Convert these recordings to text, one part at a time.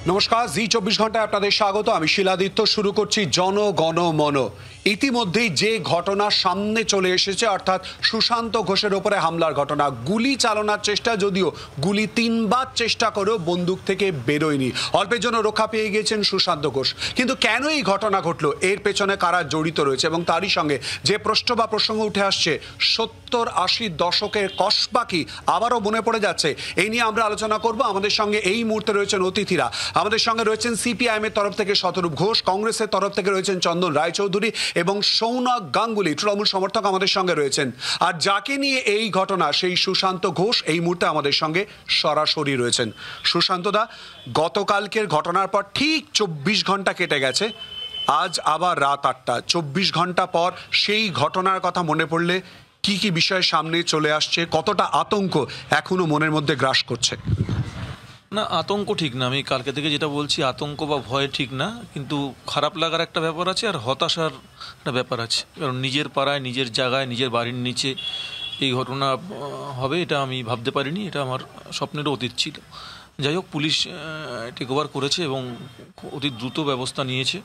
নমস্কার, জি 24 ঘন্টায় আপনাদের স্বাগত। আমি শিলাদিত্য। শুরু করছি জনগণ মন। ইতিমধ্যেই যে ঘটনা সামনে চলে এসেছে, অর্থাৎ সুশান্ত ঘোষের ওপরে হামলার ঘটনা। গুলি চালানোর চেষ্টা, যদিও গুলি 3বার চেষ্টা করেও বন্দুক থেকে বেরোয়নি। অল্পের জন্য রক্ষা পেয়ে গিয়েছেন সুশান্ত ঘোষ। কিন্তু কেন এই ঘটনা ঘটলো, এর পেছনে কারা জড়িত রয়েছে, এবং তারই সঙ্গে যে প্রশ্ন বা প্রসঙ্গ উঠে আসছে, 70-80 দশকের কসবা কি আবারও মনে পড়ে যাচ্ছে, এই নিয়ে আমরা আলোচনা করব। আমাদের সঙ্গে এই মুহূর্তে রয়েছেন অতিথিরা। আমাদের সঙ্গে রয়েছেন সিপিআইএম এর তরফ থেকে শতরূপ ঘোষ, কংগ্রেসের তরফ থেকে রয়েছেন চন্দন রায়চৌধুরী এবং সৌনক গাঙ্গুলি, তৃণমূল সমর্থক আমাদের সঙ্গে রয়েছেন। আর যাকে নিয়ে এই ঘটনা, সেই সুশান্ত ঘোষ এই মুহূর্তে আমাদের সঙ্গে সরাসরি রয়েছেন। সুশান্তদা, গতকালকের ঘটনার পর ঠিক 24 ঘন্টা কেটে গেছে, আজ আবার রাত 8টা। 24 ঘন্টা পর সেই ঘটনার কথা মনে পড়লে কি কি বিষয় সামনে চলে আসছে, কতটা আতঙ্ক এখনো মনের মধ্যে গ্রাস করছে? না, আতঙ্ক ঠিক না। আমি কালকে থেকে যেটা বলছি, আতঙ্ক বা ভয় ঠিক না, কিন্তু খারাপ লাগার একটা ব্যাপার আছে আর হতাশার একটা ব্যাপার আছে। কারণ নিজের পাড়ায়, নিজের জায়গায়, নিজের বাড়ির নিচে এই ঘটনা হবে এটা আমি ভাবতে পারিনি। এটা আমার স্বপ্নেরও অতীত ছিল। যাই হোক, পুলিশ টেক ওভার করেছে এবং অতি দ্রুত ব্যবস্থা নিয়েছে।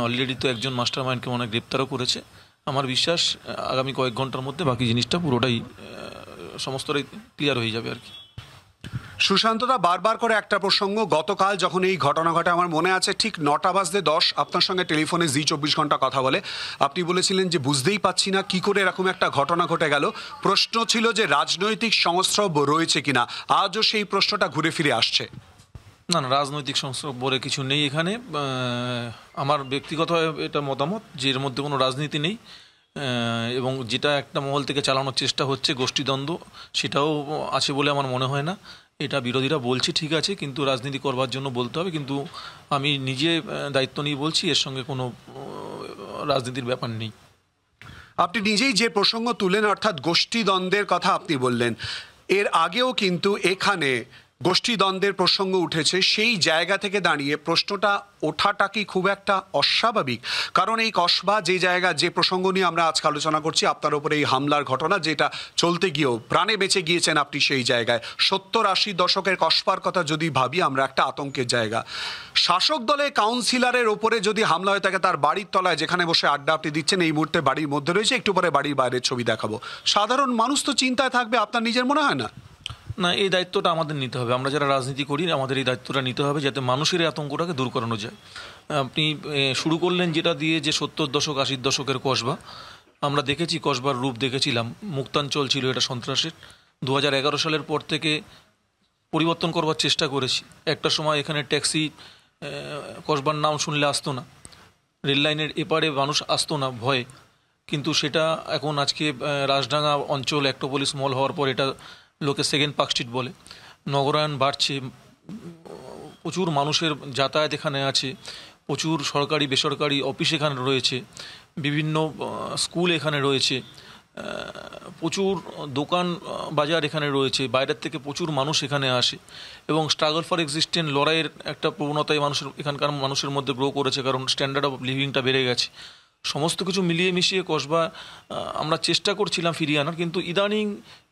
অলরেডি তো একজন মাস্টার মাইন্ডকে মনে গ্রেপ্তারও করেছে। আমার বিশ্বাস আগামী কয়েক ঘন্টার মধ্যে বাকি জিনিসটা পুরোটাই সমস্তটাই ক্লিয়ার হয়ে যাবে আর কি। সুশান্তদা, বারবার করে একটা প্রসঙ্গ, গতকাল যখন এই ঘটনা ঘটে, আমার মনে আছে ঠিক 9:10 আপনার সঙ্গে টেলিফোনে জি 24 ঘন্টা কথা বলে আপনি বলেছিলেন যে বুঝতেই পাচ্ছি না কি করে এরকম একটা ঘটনা ঘটে গেল। প্রশ্ন ছিল যে রাজনৈতিক সংস্রব রয়েছে কিনা। আজও সেই প্রশ্নটা ঘুরে ফিরে আসছে। না না, রাজনৈতিক সংস্রব বলে কিছু নেই এখানে। আমার ব্যক্তিগত এটা মতামত যে এর মধ্যে কোনো রাজনীতি নেই, এবং যেটা একটা মহল থেকে চালানোর চেষ্টা হচ্ছে গোষ্ঠীদ্বন্দ্ব, সেটাও আছে বলে আমার মনে হয় না। এটা বিরোধীরা বলছে ঠিক আছে, কিন্তু রাজনীতি করবার জন্য বলতে হবে। কিন্তু আমি নিজে দায়িত্ব নিয়ে বলছি, এর সঙ্গে কোনো রাজনীতির ব্যাপার নেই। আপনি নিজেই যে প্রসঙ্গ তুলেন, অর্থাৎ গোষ্ঠীদ্বন্দ্বের কথা আপনি বললেন, এর আগেও কিন্তু এখানে গোষ্ঠীদ্বন্দ্বের প্রসঙ্গ উঠেছে। সেই জায়গা থেকে দাঁড়িয়ে প্রশ্নটা ওঠাটা কি খুব একটা অস্বাভাবিক? কারণ এই কসবা যে জায়গা, যে প্রসঙ্গ নিয়ে আমরা আজকে আলোচনা করছি, আপনার উপরে এই হামলার ঘটনা যেটা চলতে গিয়েও প্রাণে বেঁচে গিয়েছেন আপনি সেই জায়গায়। 70-80 দশকের কসবার কথা যদি ভাবি আমরা, একটা আতঙ্কের জায়গা। শাসক দলের কাউন্সিলরের ওপরে যদি হামলা হয়ে থাকে, তার বাড়ির তলায় যেখানে বসে আড্ডা আপনি দিচ্ছেন, এই মুহূর্তে বাড়ির মধ্যে রয়েছে, একটু পরে বাড়ির বাইরের ছবি দেখাবো, সাধারণ মানুষ তো চিন্তায় থাকবে। আপনার নিজের মনে হয় না? না, এই দায়িত্বটা আমাদের নিতে হবে। আমরা যারা রাজনীতি করি আমাদের এই দায়িত্বটা নিতে হবে, যাতে মানুষের এই আতঙ্কটাকে দূর করানো যায়। আপনি শুরু করলেন যেটা দিয়ে, যে 70 দশক 80 দশকের কসবা। আমরা দেখেছি কসবার রূপ দেখেছিলাম, মুক্তাঞ্চল ছিল এটা সন্ত্রাসের। 2011 সালের পর থেকে পরিবর্তন করবার চেষ্টা করেছি। একটা সময় এখানে ট্যাক্সি কসবার নাম শুনলে আসতো না, রেল লাইনের এপারে মানুষ আসতো না ভয়ে, কিন্তু সেটা এখন আজকে রাজডাঙ্গা অঞ্চল অ্যাক্টোপলিস মল হওয়ার পর এটা লোকে সেকেন্ড পার্ক স্ট্রিট বলে। নগরায়ণ বাড়ছে, প্রচুর মানুষের যাতায়াত এখানে আছে, প্রচুর সরকারি বেসরকারি অফিস এখানে রয়েছে, বিভিন্ন স্কুল এখানে রয়েছে, প্রচুর দোকান বাজার এখানে রয়েছে, বাইরের থেকে প্রচুর মানুষ এখানে আসে, এবং স্ট্রাগল ফর এক্সিস্টেন্স, লড়াইয়ের একটা প্রবণতাই মানুষের এখানকার মানুষের মধ্যে গ্রো করেছে, কারণ স্ট্যান্ডার্ড অফ লিভিংটা বেড়ে গেছে। সমস্ত কিছু মিলিয়ে মিশিয়ে কসবা আমরা চেষ্টা করছিলাম ফিরিয়ে আনার, কিন্তু ইদানিং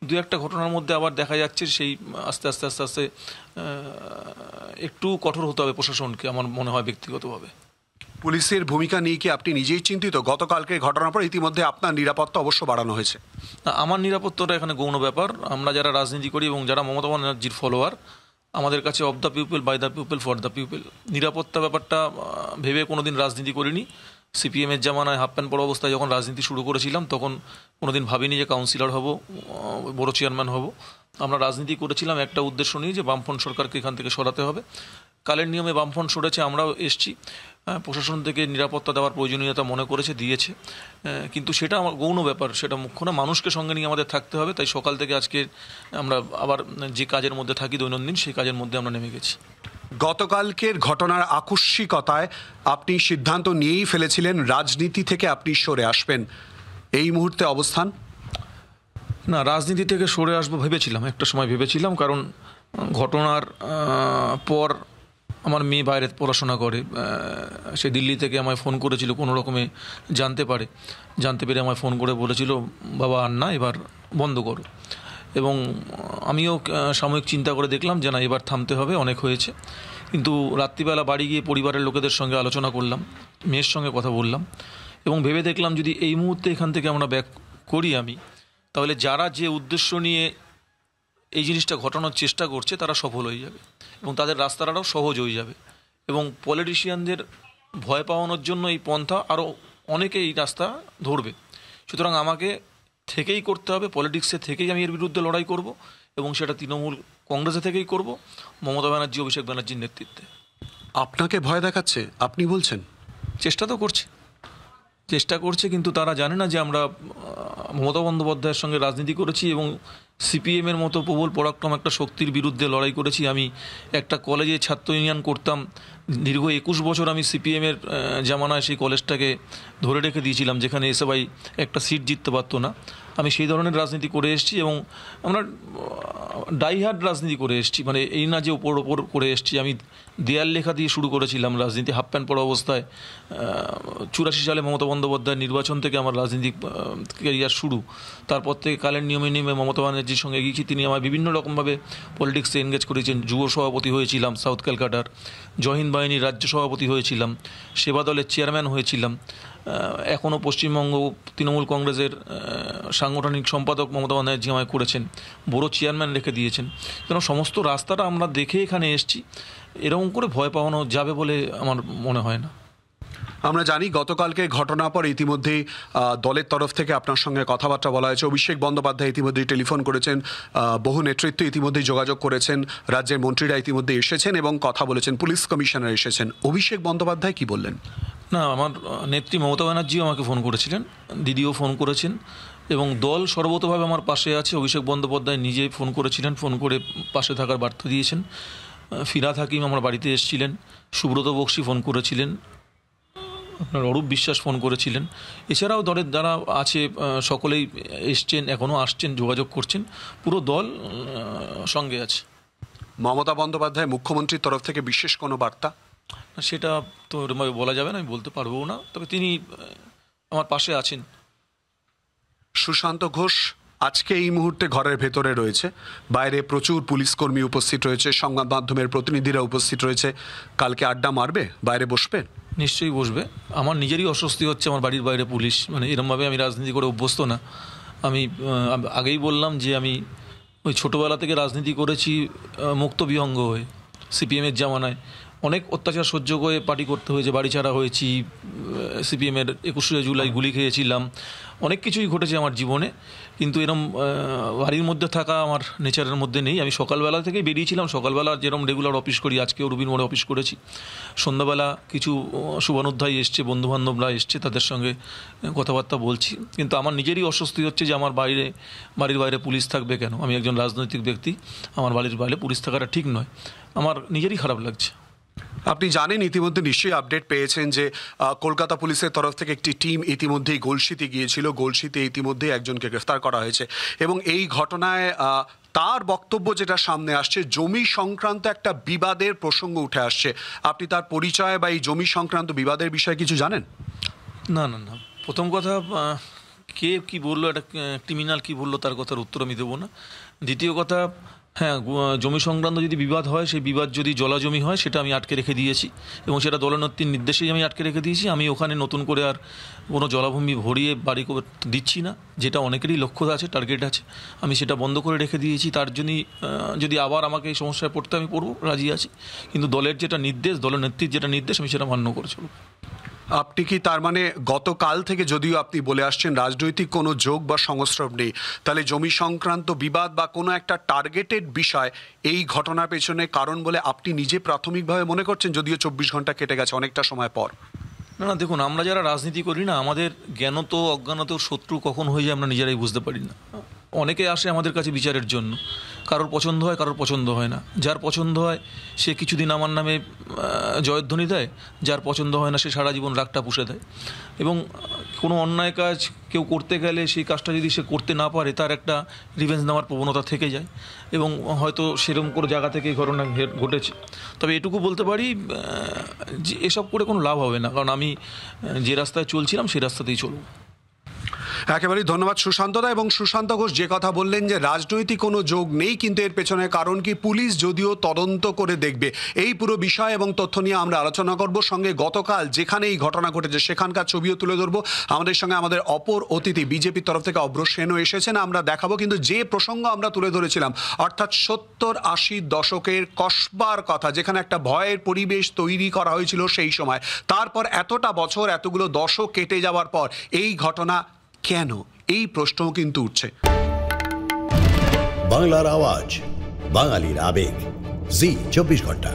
দু একটা ঘটনার মধ্যে আবার দেখা যাচ্ছে সেই আস্তে আস্তে আস্তে আস্তে একটু কঠোর হতে হবে প্রশাসনকে, আমার মনে হয় ব্যক্তিগতভাবে। পুলিশের ভূমিকা নিয়ে কি আপনি নিজেই চিন্তিত? গতকালকে ঘটনার পর ইতিমধ্যে আপনার নিরাপত্তা অবশ্য বাড়ানো হয়েছে। আমার নিরাপত্তাটা এখানে গৌণ ব্যাপার। আমরা যারা রাজনীতি করি এবং যারা মমতা ব্যানার্জির ফলোয়ার, আমাদের কাছে of the people, by the people, for the people. নিরাপত্তা ব্যাপারটা ভেবে কোনোদিন রাজনীতি করিনি। সিপিএমের জামানায় হাফ প্যান্ট পরা অবস্থায় যখন রাজনীতি শুরু করেছিলাম, তখন কোনোদিন ভাবিনি যে কাউন্সিলর হব, বড় চেয়ারম্যান হব। আমরা রাজনীতি করেছিলাম একটা উদ্দেশ্য নিয়ে, যে বামফ্রন্ট সরকারকে এখান থেকে সরাতে হবে। কালের নিয়মে বামফ্রন্ট সরেছে, আমরাও এসছি। প্রশাসন থেকে নিরাপত্তা দেওয়ার প্রয়োজনীয়তা মনে করেছে, দিয়েছে, কিন্তু সেটা আমার গৌণ ব্যাপার, সেটা মুখ্য না। মানুষকে সঙ্গে নিয়ে আমাদের থাকতে হবে। তাই সকাল থেকে আজকে আমরা আবার যে কাজের মধ্যে থাকি দৈনন্দিন, সেই কাজের মধ্যে আমরা নেমে গেছি। গতকালকের ঘটনার আকস্মিকতায় আপনি সিদ্ধান্ত নিয়েই ফেলেছিলেন রাজনীতি থেকে আপনি সরে আসবেন। এই মুহূর্তে অবস্থান? না, রাজনীতি থেকে সরে আসবো ভেবেছিলাম, একটা সময় ভেবেছিলাম, কারণ ঘটনার পর আমার মেয়ে বাইরে পড়াশোনা করে, সে দিল্লি থেকে আমায় ফোন করেছিল, কোনো রকমে জানতে পেরে আমায় ফোন করে বলেছিল, বাবা আর না, এবার বন্ধ করো। এবং আমিও সাময়িক চিন্তা করে দেখলাম যে না, এবার থামতে হবে, অনেক হয়েছে। কিন্তু রাত্রিবেলা বাড়ি গিয়ে পরিবারের লোকেদের সঙ্গে আলোচনা করলাম, মেয়ের সঙ্গে কথা বললাম এবং ভেবে দেখলাম যদি এই মুহূর্তে এখান থেকে আমরা ব্যাক করি আমি, তাহলে যারা যে উদ্দেশ্য নিয়ে এই জিনিসটা ঘটানোর চেষ্টা করছে তারা সফল হয়ে যাবে এবং তাদের রাস্তাটাও সহজ হয়ে যাবে এবং পলিটিশিয়ানদের ভয় পাওয়ানোর জন্য এই পন্থা আরও অনেকে এই রাস্তা ধরবে। সুতরাং আমাকে থেকেই করতে হবে, পলিটিক্সে থেকেই আমি এর বিরুদ্ধে লড়াই করব এবং সেটা তৃণমূল কংগ্রেসে থেকেই করব, মমতা ব্যানার্জি, অভিষেক ব্যানার্জির নেতৃত্বে। আপনাকে ভয় দেখাচ্ছে আপনি বলছেন? চেষ্টা তো চেষ্টা করছে, কিন্তু তারা জানে না যে আমরা মমতা বন্দ্যোপাধ্যায়ের সঙ্গে রাজনীতি করেছি এবং সিপিএমের মতো প্রবল পরাক্রম একটা শক্তির বিরুদ্ধে লড়াই করেছি। আমি একটা কলেজে ছাত্র ইউনিয়ন করতাম, দীর্ঘ 21 বছর আমি সিপিএমের জামানায় সেই কলেজটাকে ধরে রেখে দিয়েছিলাম, যেখানে এসএফআই একটা সিট জিততে পারতো না। আমি সেই ধরনের রাজনীতি করে এসেছি এবং আমরা ডাইহার্ড রাজনীতি করে এসেছি, মানে এই না যে ওপর করে এসেছি। আমি দেয়াল লেখা দিয়ে শুরু করেছিলাম রাজনীতি, হাফ প্যান্ট পরা অবস্থায়। 84 সালে মমতা বন্দ্যোপাধ্যায়ের নির্বাচন থেকে আমার রাজনীতিক ক্যারিয়ার শুরু। তারপর থেকে কালের নিয়মে নিয়মে মমতা ব্যানার্জির সঙ্গে গিয়েছি, তিনি আমার বিভিন্ন রকমভাবে পলিটিক্সে এনগেজ করেছেন। যুব সভাপতি হয়েছিলাম সাউথ ক্যালকাটার, জহিন্দ বাহিনীর রাজ্য সভাপতি হয়েছিলাম, সেবা দলের চেয়ারম্যান হয়েছিলাম, এখনও পশ্চিমবঙ্গ তৃণমূল কংগ্রেসের সাংগঠনিক সম্পাদক মমতা ব্যানার্জি আমায় করেছেন, বড় চেয়ারম্যান রেখে দিয়েছেন। কেন সমস্ত রাস্তাটা আমরা দেখে এখানে এসেছি, এরকম করে ভয় পাওয়ানো যাবে বলে আমার মনে হয় না। আমরা জানি গতকালকে ঘটনার পর ইতিমধ্যেই দলের তরফ থেকে আপনার সঙ্গে কথাবার্তা বলা হয়েছে। অভিষেক বন্দ্যোপাধ্যায় ইতিমধ্যেই টেলিফোন করেছেন, বহু নেতৃত্ব ইতিমধ্যেই যোগাযোগ করেছেন, রাজ্যের মন্ত্রীরা ইতিমধ্যে এসেছেন এবং কথা বলেছেন, পুলিশ কমিশনার এসেছেন। অভিষেক বন্দ্যোপাধ্যায় কি বললেন? না, আমার নেত্রী মমতা ব্যানার্জিও আমাকে ফোন করেছিলেন, দিদিও ফোন করেছেন এবং দল সর্বতভাবে আমার পাশে আছে। অভিষেক বন্দ্যোপাধ্যায় নিজেই ফোন করেছিলেন, ফোন করে পাশে থাকার বার্তা দিয়েছেন। ফিরাদ হাকিম আমার বাড়িতে এসেছিলেন, সুব্রত বক্সি ফোন করেছিলেন, আপনার অরূপ বিশ্বাস ফোন করেছিলেন। এছাড়াও দলের যারা আছে সকলেই এসছেন, এখনও আসছেন, যোগাযোগ করছেন। পুরো দল সঙ্গে আছে। মমতা বন্দ্যোপাধ্যায় মুখ্যমন্ত্রীর তরফ থেকে বিশেষ কোনো বার্তা? সেটা তো এরমভাবে বলা যাবে না, আমি বলতে পারবো না, তবে তিনি আমার পাশে আছেন। সুশান্ত ঘোষ আজকে এই মুহূর্তে ঘরের ভেতরে রয়েছে, বাইরে প্রচুর পুলিশ কর্মী উপস্থিত রয়েছে, সংবাদ মাধ্যমের প্রতিনিধিরা উপস্থিত রয়েছে। কালকে আড্ডা মারবে, বাইরে বসবে? নিশ্চয়ই বসবে। আমার নিজেরই অস্বস্তি হচ্ছে, আমার বাড়ির বাইরে পুলিশ, মানে এরমভাবে আমি রাজনীতি করে অভ্যস্ত না। আমি আগেই বললাম যে আমি ওই ছোটোবেলা থেকে রাজনীতি করেছি মুক্ত বিহঙ্গ হয়ে। সিপিএমের জামানায় অনেক অত্যাচার সহ্য করে পার্টি করতে হয়েছে, বাড়ি ছাড়া হয়েছি, সিপিএমের 21শে জুলাই গুলি খেয়েছিলাম, অনেক কিছুই ঘটেছে আমার জীবনে। কিন্তু এরম বাড়ির মধ্যে থাকা আমার নেচারের মধ্যে নেই। আমি সকালবেলা থেকেই বেরিয়েছিলাম, সকালবেলা যেরকম রেগুলার অফিস করি, আজকেও রুবিন মোড়ে অফিস করেছি। সন্ধ্যাবেলা কিছু শুভানুধ্যায়ী এসছে, বন্ধুবান্ধবরা এসছে, তাদের সঙ্গে কথাবার্তা বলছি। কিন্তু আমার নিজেরই অস্বস্তি হচ্ছে যে আমার বাড়ির বাইরে পুলিশ থাকবে কেন? আমি একজন রাজনৈতিক ব্যক্তি, আমার বাড়ির বাইরে পুলিশ থাকাটা ঠিক নয়। আমার নিজেরই খারাপ লাগছে। আপনি জানেন, ইতিমধ্যে নিশ্চয়ই আপডেট পেয়েছেন যে কলকাতা পুলিশের তরফ থেকে একটি টিম ইতিমধ্যেই গলসিতে গিয়েছিল। গলসিতে ইতিমধ্যে একজনকে গ্রেফতার করা হয়েছে এবং এই ঘটনায় তার বক্তব্য যেটা সামনে আসছে, জমি সংক্রান্ত একটা বিবাদের প্রসঙ্গ উঠে আসছে। আপনি তার পরিচয় বা এই জমি সংক্রান্ত বিবাদের বিষয়ে কিছু জানেন? না না না, প্রথম কথা, কে কি বললো, একটা ক্রিমিনাল কি বললো তার কথার উত্তর আমি দেবো না। দ্বিতীয় কথা, হ্যাঁ, জমি সংক্রান্ত যদি বিবাদ হয়, সেই বিবাদ যদি জলা জমি হয়, সেটা আমি আটকে রেখে দিয়েছি এবং সেটা দলনেত্রীর নির্দেশেই আমি আটকে রেখে দিয়েছি। আমি ওখানে নতুন করে আর কোনো জলাভূমি ভরিয়ে বাড়ি দিচ্ছি না, যেটা অনেকেরই লক্ষ্য আছে, টার্গেট আছে। আমি সেটা বন্ধ করে রেখে দিয়েছি। তার জন্যই যদি আবার আমাকে এই সমস্যায় পড়তে আমি পড়বো, রাজি আছি, কিন্তু দলের যেটা নির্দেশ, দলনেত্রীর যেটা নির্দেশ, আমি সেটা মান্য করে চলব। আপনি কি তার মানে গতকাল থেকে যদিও আপনি বলে আসছেন রাজনৈতিক কোনো যোগ বা সংস্রব নেই, তাহলে জমি সংক্রান্ত বিবাদ বা কোনো একটা টার্গেটেড বিষয় এই ঘটনার পেছনে কারণ বলে আপনি নিজে প্রাথমিকভাবে মনে করছেন, যদিও 24 ঘন্টা কেটে গেছে অনেকটা সময় পর? না না, দেখুন, আমরা যারা রাজনীতি করি না, আমাদের জ্ঞানত অজ্ঞানত শত্রু কখন হয়ে যায় আমরা নিজেরাই বুঝতে পারি না। অনেকে আসে আমাদের কাছে বিচারের জন্য, কারোর পছন্দ হয়, কারোর পছন্দ হয় না। যার পছন্দ হয় সে কিছুদিন আমার নামে জয়ধ্বনি দেয়, যার পছন্দ হয় না সে সারা জীবন রাগটা পুষে দেয়। এবং কোনো অন্যায় কাজ কেউ করতে গেলে সেই কাজটা যদি সে করতে না পারে, তার একটা রিভেঞ্জ নেওয়ার প্রবণতা থেকে যায় এবং হয়তো সেরকম কোনো জায়গা থেকে এই ঘটনা ঘটেছে। তবে এটুকু বলতে পারি যে এসব করে কোনো লাভ হবে না, কারণ আমি যে রাস্তায় চলছিলাম সেই রাস্তাতেই চলব। একেবারেই ধন্যবাদ সুশান্তদা। এবং সুশান্ত ঘোষ যে কথা বললেন যে রাজনৈতিক কোনো যোগ নেই, কিন্তু এর পেছনে কারণ কি পুলিশ যদিও তদন্ত করে দেখবে এই পুরো বিষয় এবং তথ্য নিয়ে আমরা আলোচনা করব। সঙ্গে গতকাল যেখানে এই ঘটনা ঘটেছে সেখানকার ছবিও তুলে ধরবো। আমাদের সঙ্গে আমাদের অপর অতিথি বিজেপির তরফ থেকে অভ্র সেনও এসেছেন, আমরা দেখাবো। কিন্তু যে প্রসঙ্গ আমরা তুলে ধরেছিলাম অর্থাৎ 70-80 দশকের কসবার কথা, যেখানে একটা ভয়ের পরিবেশ তৈরি করা হয়েছিল সেই সময়, তারপর এতটা বছর এতগুলো দশক কেটে যাওয়ার পর এই ঘটনা কেন, এই প্রশ্নও কিন্তু উঠছে। বাংলার আওয়াজ, বাঙালির আবেগ, জি 24 ঘন্টা।